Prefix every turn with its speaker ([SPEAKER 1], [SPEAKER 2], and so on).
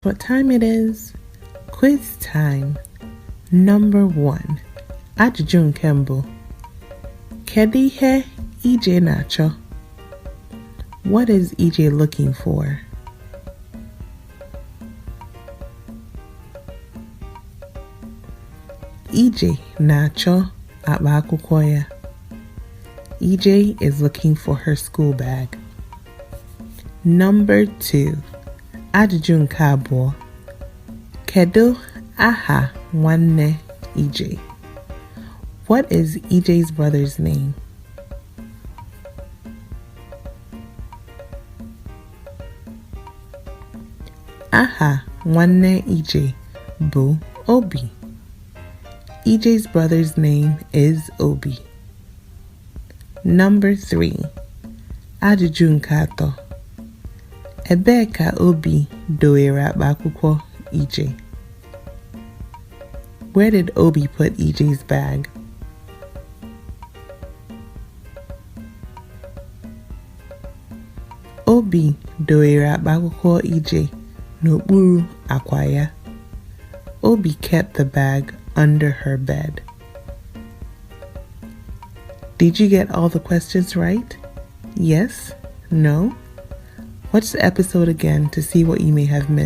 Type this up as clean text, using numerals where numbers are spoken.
[SPEAKER 1] what time it is? Quiz time. Number 1. Ajụjụ nke mbụ. Kedu ihe EJ na-achọ? What is EJ looking for? EJ na-achọ akpa akwụkwọ ya. EJ is looking for her school bag. Number 2. Ajụjụ nke abụọ. Kedu aha nwanne EJ? What is EJ's brother's name? Aha nwanne EJ bụ Obi. EJ's brother's name is Obi. Number 3. Ajụjụ nke atọ. Ebee ka Obi dowere akpa akwụkwọ EJ? Where did Obi put EJ's bag? Obi dowere akpa akwụkwọ EJ n'okpuru akwa ya. Obi kept the bag under her bed. Did you get all the questions right? Yes? No? Watch the episode again to see what you may have missed.